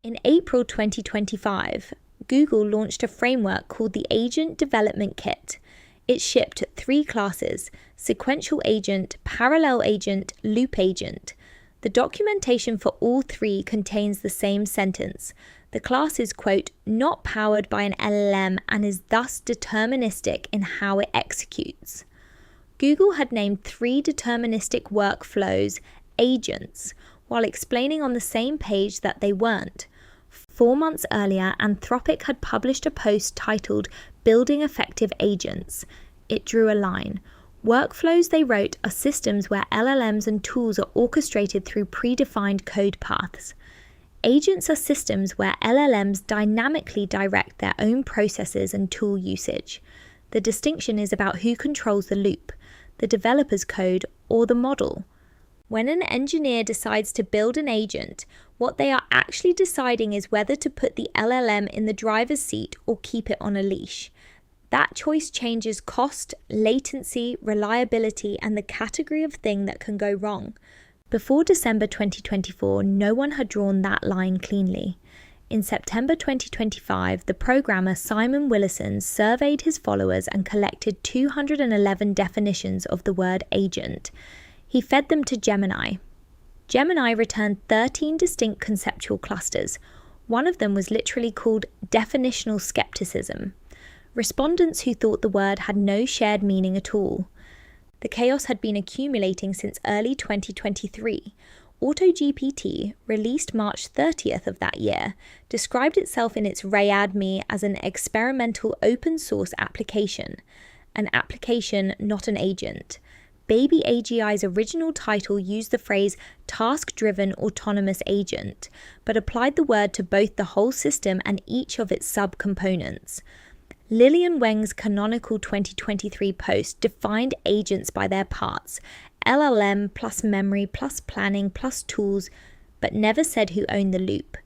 In April 2025, Google launched a framework called the Agent Development Kit. It shipped 3 classes: SequentialAgent, ParallelAgent, LoopAgent. The documentation for all 3 contains the same sentence. The class is, quote, not powered by an LLM and is thus deterministic in how it executes. Google had named 3 deterministic workflows agents, while explaining on the same page that they weren't. 4 months earlier, Anthropic had published a post titled Building Effective Agents. It drew a line. Workflows, they wrote, are systems where LLMs and tools are orchestrated through predefined code paths. Agents are systems where LLMs dynamically direct their own processes and tool usage. The distinction is about who controls the loop, the developer's code or the model. When an engineer decides to build an agent, what they are actually deciding is whether to put the LLM in the driver's seat or keep it on a leash. That choice changes cost, latency, reliability, and the category of thing that can go wrong. Before December 2024, no one had drawn that line cleanly. In September 2025, the programmer Simon Willison surveyed his followers and collected 211 definitions of the word agent. He fed them to Gemini. Gemini returned 13 distinct conceptual clusters. One of them was literally called definitional skepticism. Respondents who thought the word had no shared meaning at all. The chaos had been accumulating since early 2023. AutoGPT, released March 30th of that year, described itself in its RAIADME as an experimental open source application. An application, not an agent. Baby AGI's original title used the phrase task-driven autonomous agent, but applied the word to both the whole system and each of its subcomponents. Lillian Weng's canonical 2023 post defined agents by their parts, LLM plus memory plus planning plus tools, but never said who owned the loop.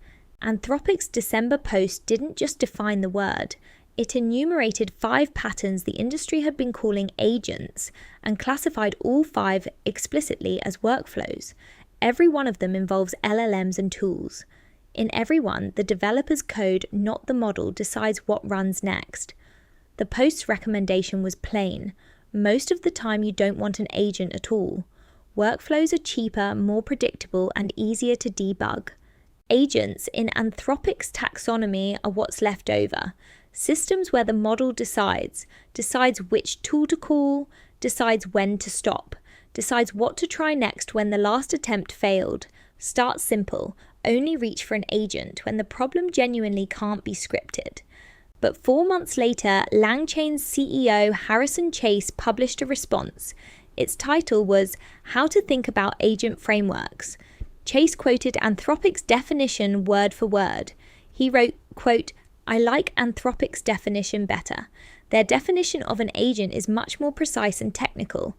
Anthropic's December post didn't just define the word. It enumerated 5 patterns the industry had been calling agents and classified all 5 explicitly as workflows. Every one of them involves LLMs and tools. In every one, the developer's code, not the model, decides what runs next. The post's recommendation was plain. Most of the time you don't want an agent at all. Workflows are cheaper, more predictable, and easier to debug. Agents in Anthropic's taxonomy are what's left over. Systems where the model decides which tool to call, decides when to stop, decides what to try next when the last attempt failed. Start simple, only reach for an agent when the problem genuinely can't be scripted. But 4 months later, LangChain's CEO Harrison Chase published a response. Its title was How to Think About Agent Frameworks. Chase quoted Anthropic's definition word for word. He wrote, quote, I like Anthropic's definition better. Their definition of an agent is much more precise and technical.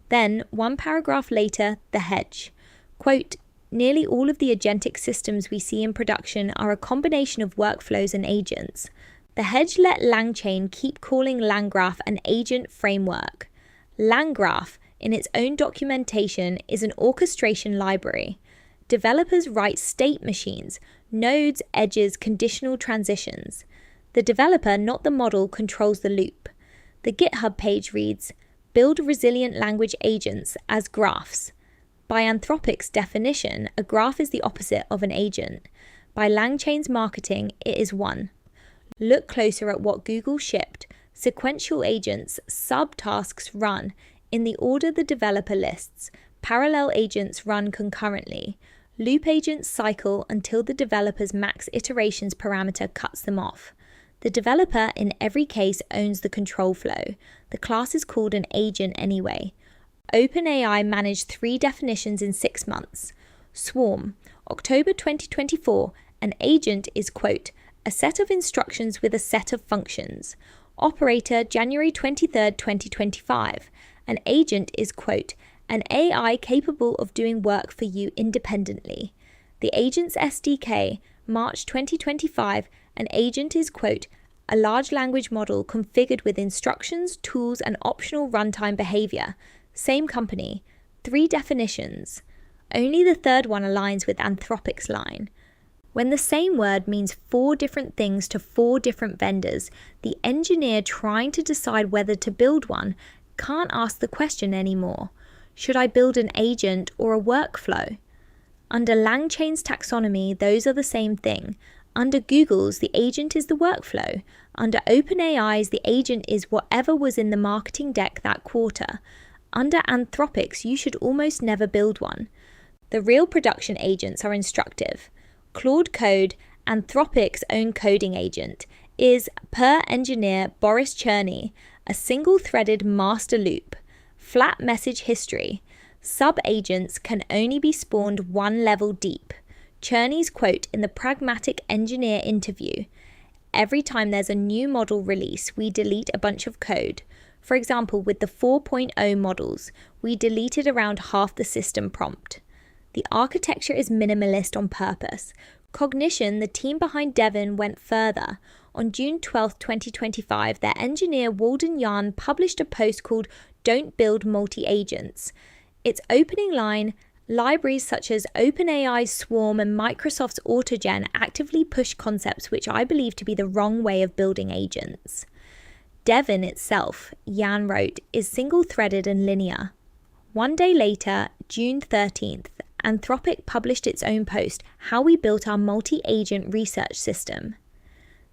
Then, 1 paragraph later, the hedge. Quote, nearly all of the agentic systems we see in production are a combination of workflows and agents. The hedge let LangChain keep calling LangGraph an agent framework. LangGraph, in its own documentation, is an orchestration library. Developers write state machines, nodes, edges, conditional transitions. The developer, not the model, controls the loop. The GitHub page reads, build resilient language agents as graphs. By Anthropic's definition, a graph is the opposite of an agent. By LangChain's marketing, it is one. Look closer at what Google shipped. SequentialAgent's subtasks run in the order the developer lists. ParallelAgents run concurrently. LoopAgents cycle until the developer's max iterations parameter cuts them off. The developer in every case owns the control flow. The class is called an agent anyway. OpenAI managed 3 definitions in 6 months. Swarm, October 2024, an agent is, quote, a set of instructions with a set of functions. Operator, January 23, 2025, an agent is, quote, an AI capable of doing work for you independently. The Agent's SDK, March 2025, an agent is, quote, a large language model configured with instructions, tools, and optional runtime behavior. Same company. 3 definitions. Only the third one aligns with Anthropic's line. When the same word means 4 different things to 4 different vendors, the engineer trying to decide whether to build one can't ask the question anymore. Should I build an agent or a workflow? Under LangChain's taxonomy, those are the same thing. Under Google's, the agent is the workflow. Under OpenAI's, the agent is whatever was in the marketing deck that quarter. Under Anthropic's, you should almost never build one. The real production agents are instructive. Claude Code, Anthropic's own coding agent, is, per engineer Boris Cherny, a single-threaded master loop. Flat message history. Sub-agents can only be spawned 1 level deep. Cherny's quote in the Pragmatic Engineer interview: "Every time there's a new model release, we delete a bunch of code. For example, with the 4.0 models, we deleted around half the system prompt." The architecture is minimalist on purpose. Cognition, the team behind Devin, went further. On June 12, 2025, their engineer Walden Yarn published a post called "Don't Build Multi-Agents." Its opening line, "Libraries such as OpenAI's Swarm and Microsoft's AutoGen actively push concepts which I believe to be the wrong way of building agents." Devin itself, Yan wrote, is single-threaded and linear. 1 day later, June 13th, Anthropic published its own post, "How we built our multi-agent research system."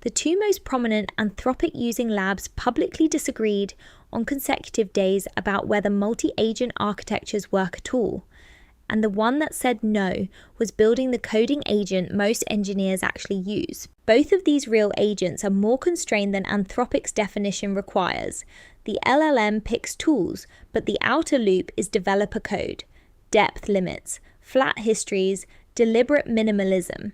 The 2 most prominent Anthropic-using labs publicly disagreed on consecutive days about whether multi-agent architectures work at all, and the one that said no was building the coding agent most engineers actually use. Both of these real agents are more constrained than Anthropic's definition requires. The LLM picks tools, but the outer loop is developer code, depth limits, flat histories, deliberate minimalism.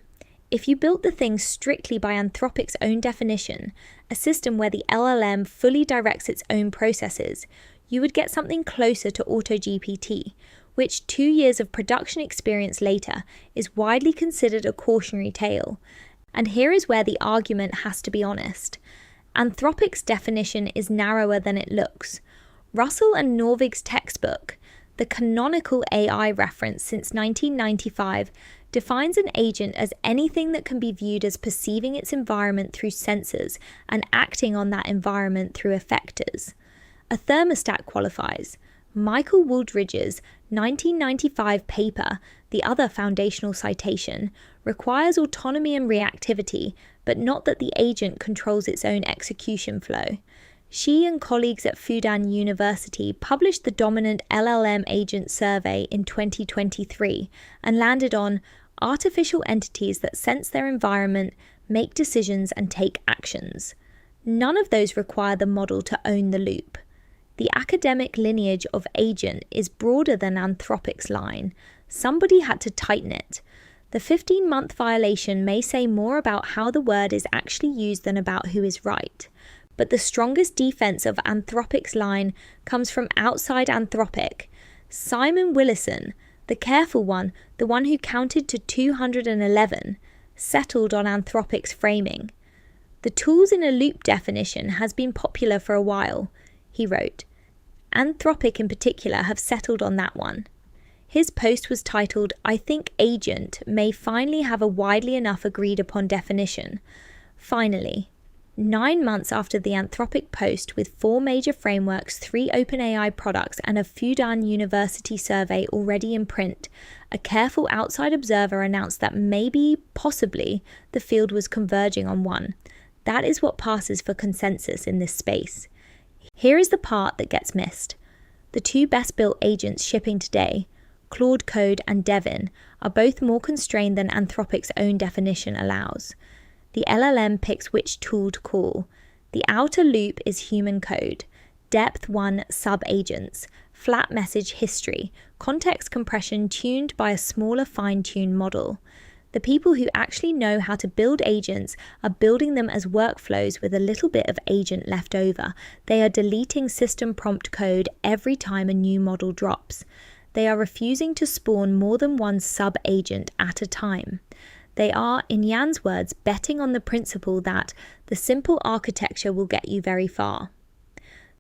If you built the thing strictly by Anthropic's own definition, a system where the LLM fully directs its own processes, you would get something closer to AutoGPT, which 2 years of production experience later is widely considered a cautionary tale. And here is where the argument has to be honest. Anthropic's definition is narrower than it looks. Russell and Norvig's textbook, the canonical AI reference since 1995, defines an agent as anything that can be viewed as perceiving its environment through sensors and acting on that environment through effectors. A thermostat qualifies. Michael Wooldridge's 1995 paper, the other foundational citation, requires autonomy and reactivity, but not that the agent controls its own execution flow. She and colleagues at Fudan University published the dominant LLM agent survey in 2023 and landed on artificial entities that sense their environment, make decisions, and take actions. None of those require the model to own the loop. The academic lineage of agent is broader than Anthropic's line. Somebody had to tighten it. The 15-month violation may say more about how the word is actually used than about who is right. But the strongest defense of Anthropic's line comes from outside Anthropic. Simon Willison, the careful one, the one who counted to 211, settled on Anthropic's framing. "The tools in a loop definition has been popular for a while," he wrote. Anthropic in particular have settled on that one. His post was titled, "I think agent may finally have a widely enough agreed upon definition." Finally, 9 months after the Anthropic post, with 4 major frameworks, 3 OpenAI products, and a Fudan University survey already in print, a careful outside observer announced that maybe, possibly, the field was converging on one. That is what passes for consensus in this space. Here is the part that gets missed. The 2 best-built agents shipping today, Claude Code and Devin, are both more constrained than Anthropic's own definition allows. The LLM picks which tool to call. The outer loop is human code, depth 1 sub-agents, flat message history, context compression tuned by a smaller fine-tuned model. The people who actually know how to build agents are building them as workflows with a little bit of agent left over. They are deleting system prompt code every time a new model drops. They are refusing to spawn more than one sub-agent at a time. They are, in Yan's words, betting on the principle that the simple architecture will get you very far.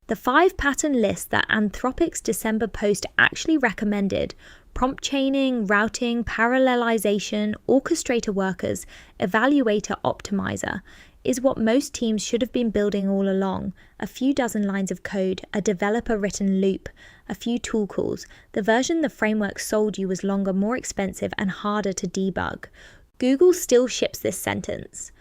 The 5 pattern list that Anthropic's December post actually recommended Prompt chaining, routing, parallelization, orchestrator workers, evaluator optimizer is what most teams should have been building all along. A few dozen lines of code, a developer-written loop, a few tool calls. The version the framework sold you was longer, more expensive, and harder to debug. Google still ships this sentence.